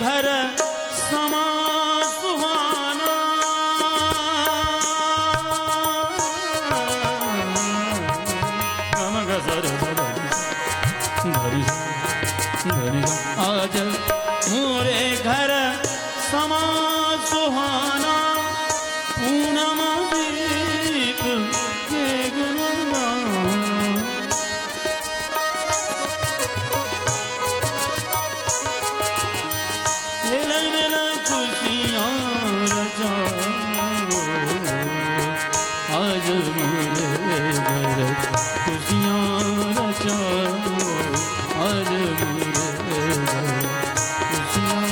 घर समा सुहाना, आज मोरे घर समा सुहाना, पूनम दीप के गुणगान। मिलन मिलन खुशियाँ रचाओ, आज मोरे घर खुशियाँ रचाओ, आज मोरे घर खुशियाँ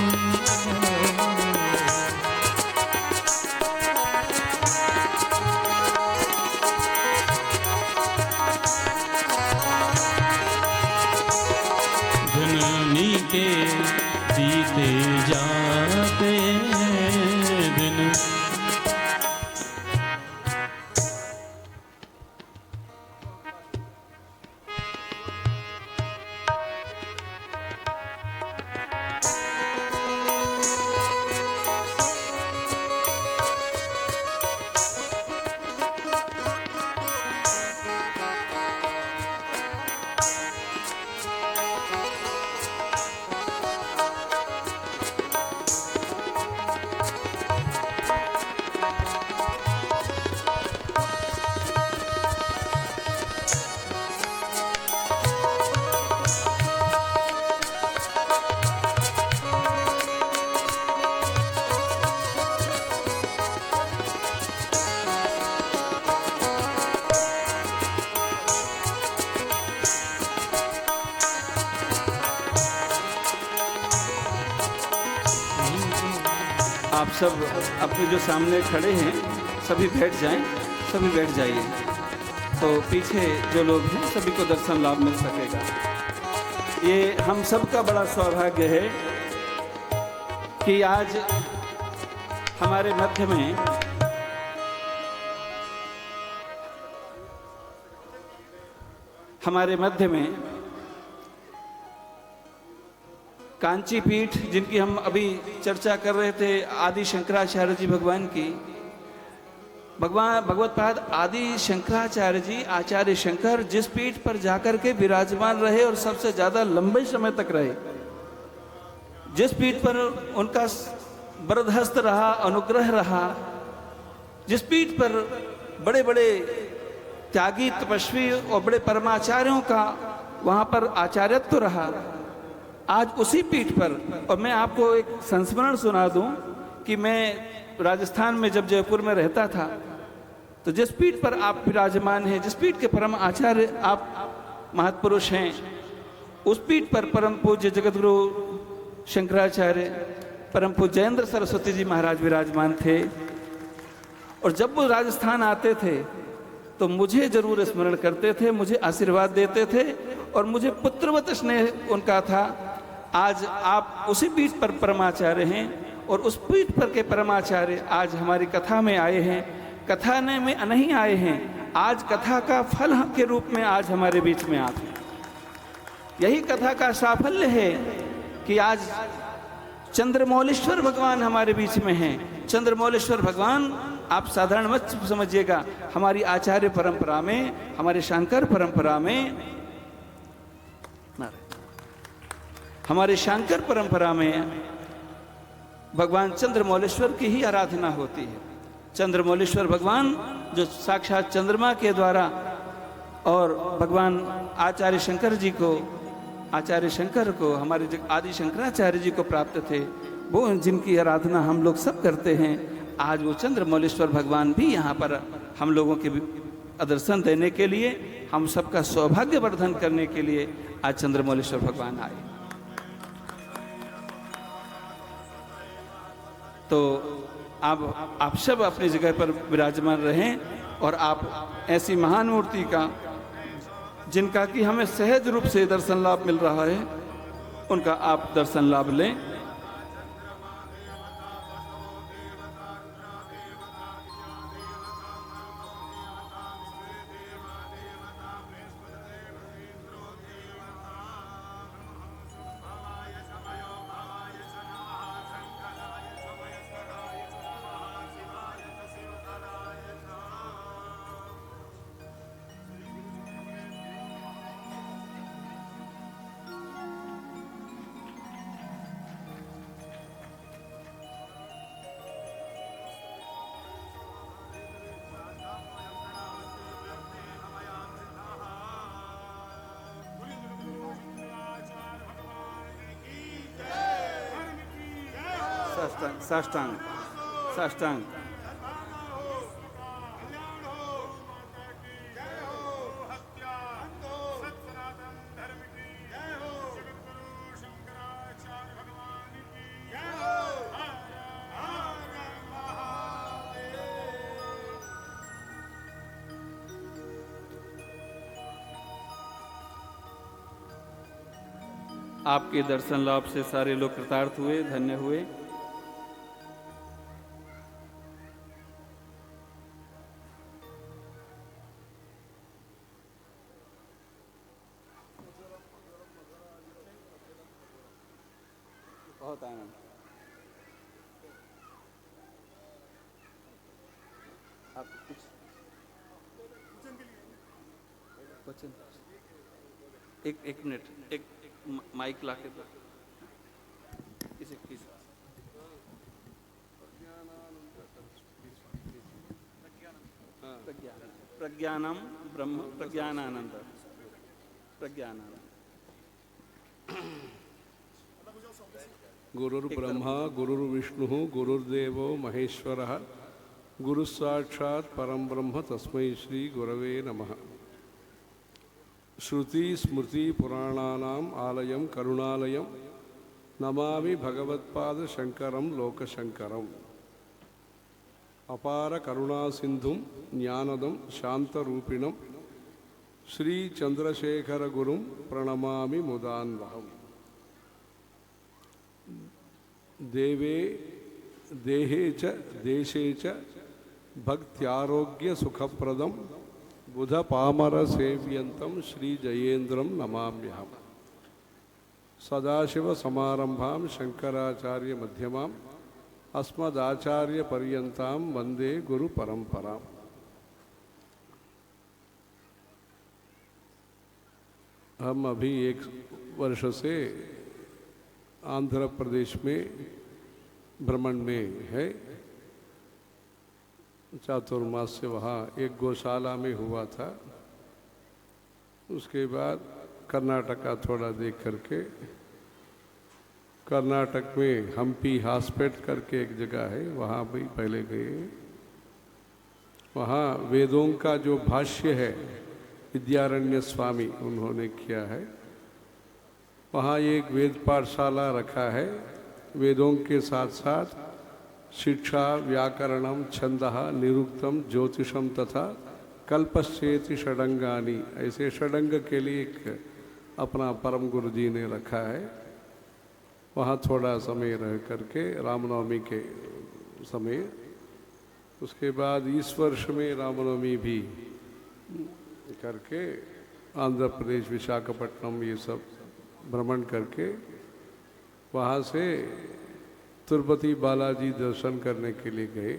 धुनी के बीते जाते दिन। आप सब अपने जो सामने खड़े हैं सभी बैठ जाएं, सभी बैठ जाइए, तो पीछे जो लोग हैं सभी को दर्शन लाभ मिल सकेगा। ये हम सब का बड़ा सौभाग्य है कि आज हमारे मध्य में कांची पीठ, जिनकी हम अभी चर्चा कर रहे थे, आदि शंकराचार्य जी भगवान की, भगवत्पाद आदि शंकराचार्य जी, आचार्य शंकर जिस पीठ पर जाकर के विराजमान रहे और सबसे ज्यादा लंबे समय तक रहे, जिस पीठ पर उनका वरदहस्त रहा, अनुग्रह रहा, जिस पीठ पर बड़े बड़े त्यागी तपस्वी और बड़े परमाचार्यों का वहां पर आचार्यत्व रहा, आज उसी पीठ पर। और मैं आपको एक संस्मरण सुना दूं कि मैं राजस्थान में जब जयपुर में रहता था, तो जिस पीठ पर आप विराजमान हैं, जिस पीठ के परम आचार्य आप महत्पुरुष हैं, उस पीठ पर परम पूज्य जगतगुरु शंकराचार्य परम पूज्य जयेंद्र सरस्वती जी महाराज विराजमान थे। और जब वो राजस्थान आते थे तो मुझे जरूर स्मरण करते थे, मुझे आशीर्वाद देते थे और मुझे पुत्रवत स्नेह उनका था। आज आप उसी पीठ पर परमाचार्य हैं और उस पीठ पर के परमाचार्य आज हमारी कथा में आए हैं, कथा में नहीं आए हैं, आज कथा का फल के रूप में आज हमारे बीच में आते हैं। यही कथा का साफल्य है कि आज चंद्रमौलेश्वर भगवान हमारे बीच में हैं। चंद्रमौलेश्वर भगवान आप साधारण मत समझिएगा, हमारी आचार्य परंपरा में, हमारे शंकर परंपरा में, हमारे शंकर परंपरा में भगवान चंद्रमौलेश्वर की ही आराधना होती है। चंद्रमौलेश्वर भगवान जो साक्षात चंद्रमा के द्वारा और भगवान आचार्य शंकर जी को, आचार्य शंकर को, हमारे आदि शंकराचार्य जी को प्राप्त थे, वो जिनकी आराधना हम लोग सब करते हैं, आज वो चंद्रमौलेश्वर भगवान भी यहाँ पर हम लोगों के दर्शन देने के लिए, हम सबका सौभाग्य वर्धन करने के लिए आज चंद्रमौलेश्वर भगवान आए। तो आप सब अपनी जगह पर विराजमान रहें और आप ऐसी महान मूर्ति का, जिनका कि हमें सहज रूप से दर्शन लाभ मिल रहा है, उनका आप दर्शन लाभ लें। साष्टांग साष्टांग साष्टांग। आपके दर्शन लाभ से सारे लोग कृतार्थ हुए, धन्य हुए। बहुत आनंद। आप कुछ वचन, एक मिनट, एक माइक लाके दो इसे प्लीज। प्रज्ञानम ब्रह्म प्रज्ञानानंद प्रज्ञानानंद। गुरुर्ब्रह्मा गुरुर्विष्णु गुरुर्देवो महेश्वरः गुरुसाक्षात् परं ब्रह्म तस्मै श्री गुरवे नमः। श्रुति स्मृति पुराणानाम् आलयं करुणालयं नमामि भगवत्पाद शंकरं लोकशंकरम्। अपार करुणा सिंधुं ज्ञानदं शांतरूपिणं श्री चंद्रशेखर गुरुं प्रणमामि मुदान्वहम्। देवे देहे च देशे च भक्त्यारोग्य सुखप्रदं बुध पामर सेव्यंतं श्री जयेन्द्रं नमाम्यहम्। सदाशिव समारंभां शंकराचार्य मध्यमाम् अस्मदाचार्य पर्यन्तां वंदे गुरु परंपराम्। हम अभी एक वर्ष से आंध्र प्रदेश में भ्रमण में है। चातुर्मास से वहाँ एक गौशाला में हुआ था। उसके बाद कर्नाटका थोड़ा देख करके, कर्नाटक में हम्पी हॉस्पिट करके एक जगह है, वहाँ भी पहले गए। वहाँ वेदों का जो भाष्य है विद्यारण्य स्वामी उन्होंने किया है। वहाँ एक वेद पाठशाला रखा है। वेदों के साथ साथ शिक्षा व्याकरणम छंदः निरुक्तम ज्योतिषम तथा कल्पश्चेति षडंगानी, ऐसे षडंग के लिए एक अपना परम गुरु जी ने रखा है। वहाँ थोड़ा समय रह करके रामनवमी के समय, उसके बाद इस वर्ष में रामनवमी भी करके आंध्र प्रदेश विशाखापट्टनम ये सब भ्रमण करके वहाँ से तिरुपति बालाजी दर्शन करने के लिए गए।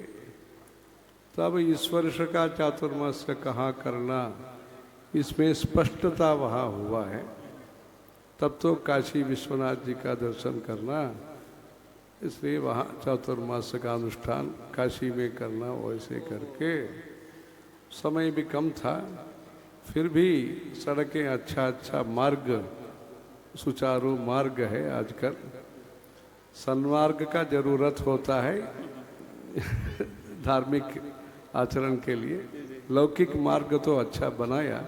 तब इस वर्ष का चातुर्मास कहाँ करना, इसमें स्पष्टता वहाँ हुआ है। तब तो काशी विश्वनाथ जी का दर्शन करना, इसलिए वहाँ चातुर्मास का अनुष्ठान काशी में करना। वैसे करके समय भी कम था, फिर भी सड़कें अच्छा मार्ग, सुचारू मार्ग है। आजकल सन्मार्ग का जरूरत होता है धार्मिक आचरण के लिए। लौकिक मार्ग तो अच्छा बनाया,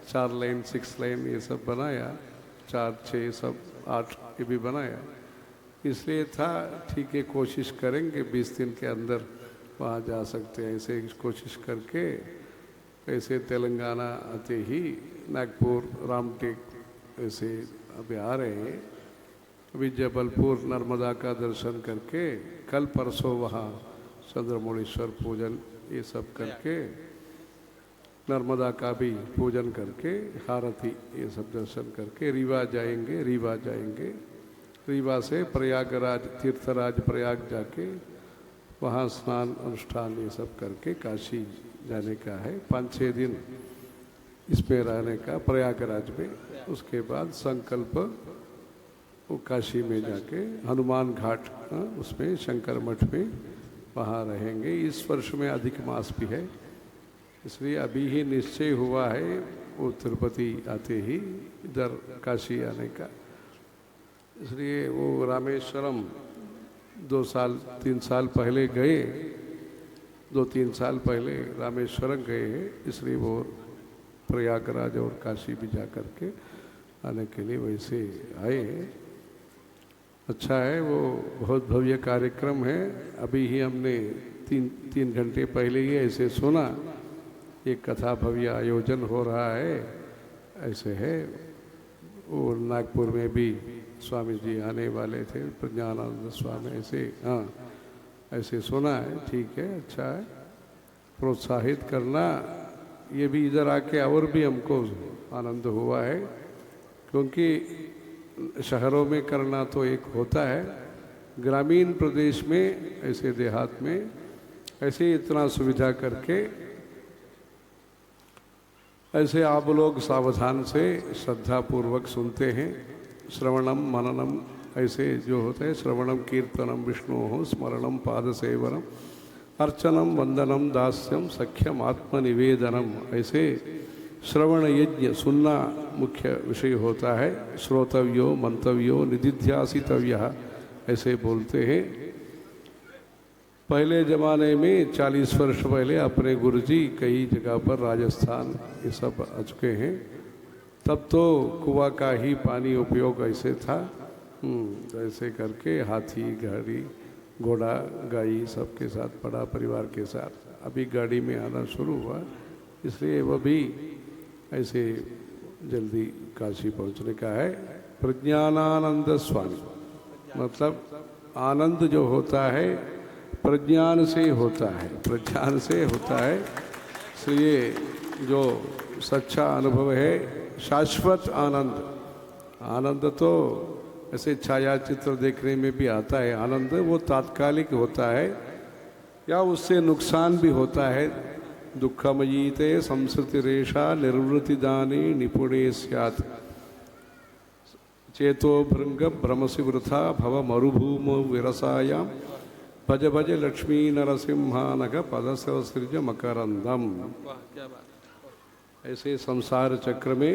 4 लेन 6 लेन ये सब बनाया, 4 6 सब 8 ये भी बनाया। इसलिए था ठीक है, कोशिश करेंगे 20 दिन के अंदर वहाँ जा सकते हैं। ऐसे कोशिश करके ऐसे तेलंगाना आते ही नागपुर रामटेक ऐसे अभी आ रहे हैं। अभी जबलपुर नर्मदा का दर्शन करके कल परसों वहाँ चंद्रमौळीश्वर पूजन ये सब करके नर्मदा का भी पूजन करके हारती ये सब दर्शन करके रीवा जाएंगे। रीवा से प्रयागराज तीर्थराज प्रयाग जाके वहाँ स्नान अनुष्ठान ये सब करके काशी जाने का है। 5-6 दिन इसमें रहने का प्रयागराज में। उसके बाद संकल्प वो काशी में जाके हनुमान घाट उसमें शंकर मठ में वहाँ रहेंगे। इस वर्ष में अधिक मास भी है, इसलिए अभी ही निश्चय हुआ है वो तिरुपति आते ही इधर काशी आने का। इसलिए वो रामेश्वरम 3 साल पहले गए, 2-3 साल पहले रामेश्वरम गए हैं, इसलिए वो प्रयागराज और काशी भी जा कर के आने के लिए वैसे आए हैं। अच्छा है, वो बहुत भव्य कार्यक्रम है। अभी ही हमने 3 घंटे पहले ही ऐसे सुना, एक कथा भव्य आयोजन हो रहा है, ऐसे है। और नागपुर में भी स्वामी जी आने वाले थे, प्रज्ञानानंद स्वामी, ऐसे हाँ ऐसे सुना है। ठीक है, अच्छा है, प्रोत्साहित करना। ये भी इधर आके और भी हमको आनंद हुआ है, क्योंकि शहरों में करना तो एक होता है, ग्रामीण प्रदेश में ऐसे देहात में ऐसे इतना सुविधा करके ऐसे आप लोग सावधान से श्रद्धापूर्वक सुनते हैं। श्रवणम मननम ऐसे जो होते हैं, श्रवणम कीर्तनम विष्णु स्मरणम पाद सेवनम अर्चनम वंदनम दास्यम सख्यम आत्मनिवेदनम, ऐसे श्रवण यज्ञ सुनना मुख्य विषय होता है। श्रोतव्यो मंतव्यो निदिध्यासितव्य ऐसे बोलते हैं। पहले ज़माने में 40 वर्ष पहले अपने गुरुजी कई जगह पर राजस्थान ये सब आ चुके हैं। तब तो कुआं का ही पानी उपयोग ऐसे था, ऐसे करके हाथी गाड़ी घोड़ा गाई सबके साथ, बड़ा परिवार के साथ। अभी गाड़ी में आना शुरू हुआ, इसलिए वह भी ऐसे जल्दी काशी पहुंचने का है। प्रज्ञानानंद स्वामी मतलब आनंद जो होता है प्रज्ञान से होता है, प्रज्ञान से होता है। इसलिए जो सच्चा अनुभव है, शाश्वत आनंद, आनंद तो ऐसे छायाचित्र देखने में भी आता है आनंद, वो तात्कालिक होता है या उससे नुकसान भी होता है। दुखमयीते संस्कृतिरेशा निर्वृतिदाने निपुणे स्यात् चेतो भृंग भ्रमसि वृथा भव मरुभूमो विरसायां भज भज लक्ष्मी नरसिंहानग पदसृज मकरंदम। ऐसे संसार चक्र में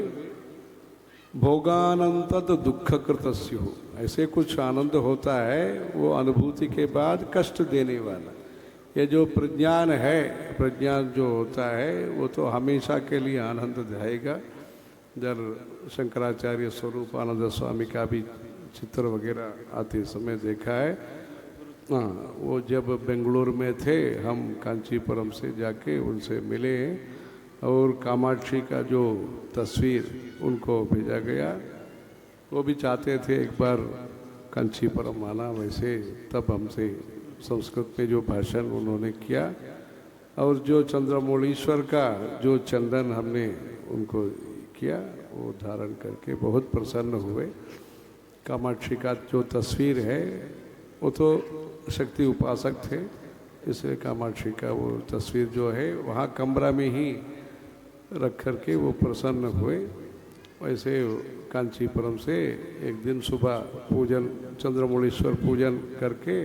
भोगानंत दुख कृतस्यु, ऐसे कुछ आनंद होता है वो अनुभूति के बाद कष्ट देने वाला। ये जो प्रज्ञान है, प्रज्ञान जो होता है वो तो हमेशा के लिए आनंद देगा। इधर शंकराचार्य स्वरूपानंद स्वामी का भी चित्र वगैरह आते समय देखा है। हाँ, वो जब बेंगलुरु में थे, हम कांचीपुरम से जाके उनसे मिले और कामाक्षी का जो तस्वीर उनको भेजा गया, वो भी चाहते थे एक बार कांचीपुरम आना। वैसे तब हमसे संस्कृत में जो भाषण उन्होंने किया और जो चंद्रमौलीश्वर का जो चंदन हमने उनको किया, वो धारण करके बहुत प्रसन्न हुए। कामाक्षी का जो तस्वीर है वो तो शक्ति उपासक थे, इसलिए कामाक्षी का वो तस्वीर जो है वहाँ कमरा में ही रख कर के वो प्रसन्न हुए। वैसे कांचीपुरम से एक दिन सुबह पूजन, चंद्रमौलीश्वर पूजन करके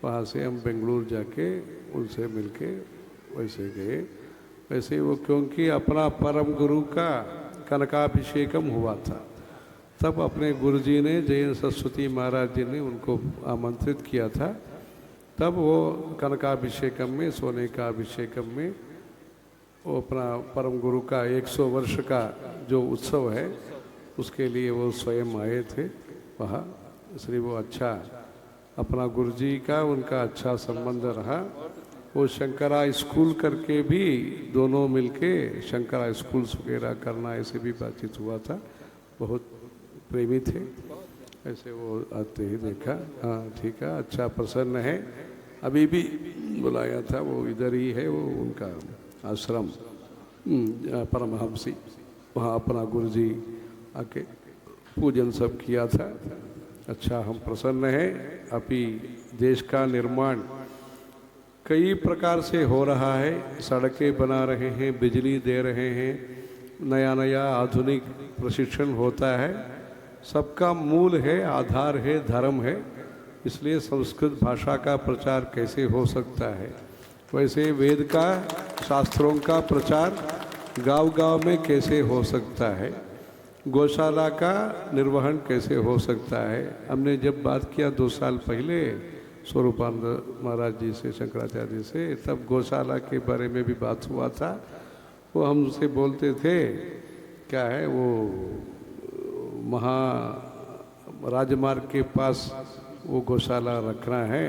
वहाँ से हम बेंगलुरु जाके उनसे मिलके वैसे गए। वैसे वो क्योंकि अपना परम गुरु का कनकाभिषेकम हुआ था, तब अपने गुरुजी ने, जैन सरस्वती महाराज जी ने उनको आमंत्रित किया था। तब वो कनकाभिषेकम में, सोने का अभिषेकम में वो अपना परम गुरु का 100 वर्ष का जो उत्सव है उसके लिए वो स्वयं आए थे वहाँ। इसलिए वो अच्छा अपना गुरुजी का उनका अच्छा संबंध रहा। वो शंकरा स्कूल करके भी दोनों मिलके शंकरा स्कूल्स वगैरह करना, ऐसे भी बातचीत हुआ था। बहुत प्रेमी थे, ऐसे वो आते ही देखा। हाँ ठीक है, अच्छा प्रसन्न है। अभी भी बुलाया था, वो इधर ही है, वो उनका आश्रम परमहंसी, वहाँ अपना गुरुजी आके पूजन सब किया था। अच्छा, हम प्रसन्न हैं। अभी देश का निर्माण कई प्रकार से हो रहा है, सड़कें बना रहे हैं, बिजली दे रहे हैं, नया नया आधुनिक प्रशिक्षण होता है। सबका मूल है, आधार है, धर्म है। इसलिए संस्कृत भाषा का प्रचार कैसे हो सकता है, वैसे वेद का, शास्त्रों का प्रचार गांव-गांव में कैसे हो सकता है, गौशाला का निर्वहन कैसे हो सकता है। हमने जब बात किया 2 साल पहले स्वरूपानंद महाराज जी से, शंकराचार्य जी से, तब गौशाला के बारे में भी बात हुआ था। वो हमसे बोलते थे क्या है वो राजमार्ग के पास वो गौशाला रखना है,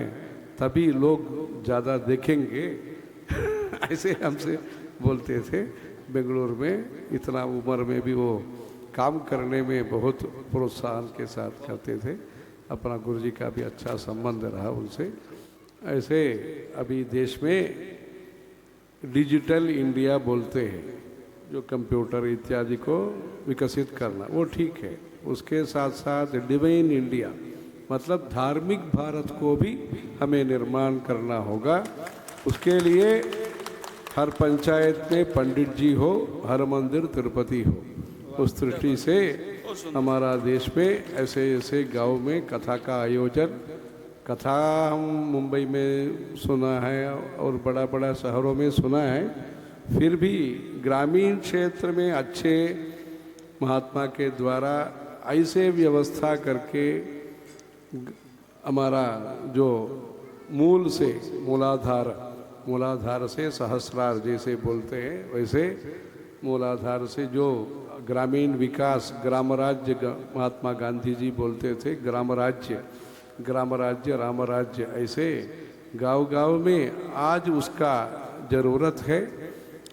तभी लोग ज़्यादा देखेंगे ऐसे हमसे बोलते थे। बेंगलुरु में इतना उम्र में भी वो काम करने में बहुत प्रोत्साहन के साथ करते थे। अपना गुरुजी का भी अच्छा संबंध रहा उनसे। ऐसे अभी देश में डिजिटल इंडिया बोलते हैं, जो कंप्यूटर इत्यादि को विकसित करना, वो ठीक है। उसके साथ साथ डिवाइन इंडिया मतलब धार्मिक भारत को भी हमें निर्माण करना होगा। उसके लिए हर पंचायत में पंडित जी हो, हर मंदिर तिरुपति हो। उस दृष्टि से हमारा देश में ऐसे ऐसे गांव में कथा का आयोजन, कथा हम मुंबई में सुना है और बड़ा बड़ा शहरों में सुना है, फिर भी ग्रामीण क्षेत्र में अच्छे महात्मा के द्वारा ऐसे व्यवस्था करके हमारा जो मूल से मूलाधार से सहस्रार जैसे बोलते हैं, वैसे मूलाधार से जो ग्रामीण विकास, ग्राम राज्य, महात्मा गांधी जी बोलते थे ग्राम राज्य राम राज्य, ऐसे गांव में आज उसका ज़रूरत है।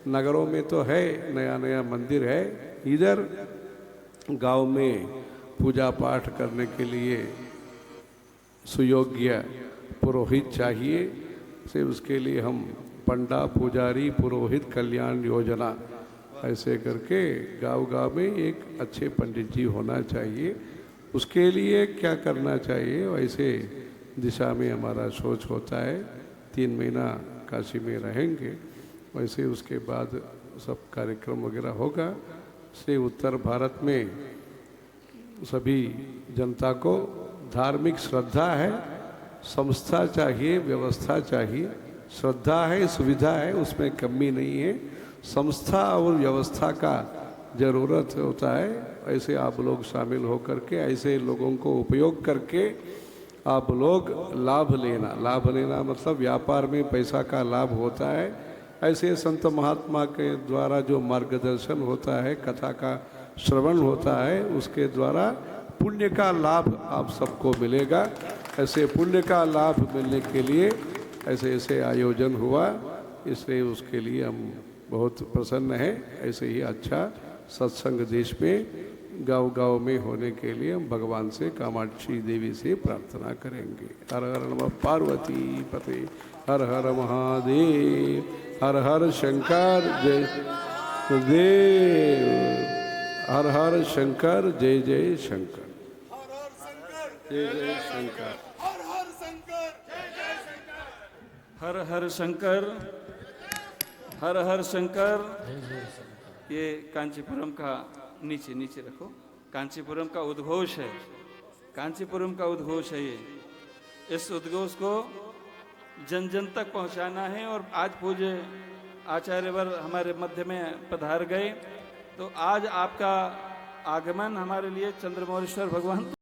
नगरों में तो है, नया नया मंदिर है, इधर गांव में पूजा पाठ करने के लिए सुयोग्य पुरोहित चाहिए। से उसके लिए हम पंडा, पुजारी, पुरोहित कल्याण योजना ऐसे करके गांव में एक अच्छे पंडित जी होना चाहिए। उसके लिए क्या करना चाहिए, वैसे दिशा में हमारा सोच होता है। 3 महीना काशी में रहेंगे, वैसे उसके बाद सब कार्यक्रम वगैरह होगा। से उत्तर भारत में सभी जनता को धार्मिक श्रद्धा है, संस्था चाहिए, व्यवस्था चाहिए। श्रद्धा है, सुविधा है, उसमें कमी नहीं है। संस्था और व्यवस्था का ज़रूरत होता है। ऐसे आप लोग शामिल होकर के ऐसे लोगों को उपयोग करके आप लोग लाभ लेना मतलब व्यापार में पैसा का लाभ होता है। ऐसे संत महात्मा के द्वारा जो मार्गदर्शन होता है, कथा का श्रवण होता है, उसके द्वारा पुण्य का लाभ आप सबको मिलेगा। ऐसे पुण्य का लाभ मिलने के लिए ऐसे आयोजन हुआ, इसलिए उसके लिए हम बहुत प्रसन्न हैं। ऐसे ही अच्छा सत्संग देश में गांव में होने के लिए हम भगवान से, कामाक्षी देवी से प्रार्थना करेंगे। हर हर नमः पार्वती पते, हर हर महादेव, हर हर शंकर जय देव, हर हर शंकर जय जय शंकर, जय जय शंकर, हर हर शंकर, हर हर शंकर। ये कांचीपुरम का नीचे रखो, कांचीपुरम का उद्घोष है, कांचीपुरम का उद्घोष है ये। इस उद्घोष को जन जन तक पहुंचाना है। और आज पूज्य आचार्यवर हमारे मध्य में पधार गए, तो आज आपका आगमन हमारे लिए चंद्रमौलेश्वर भगवान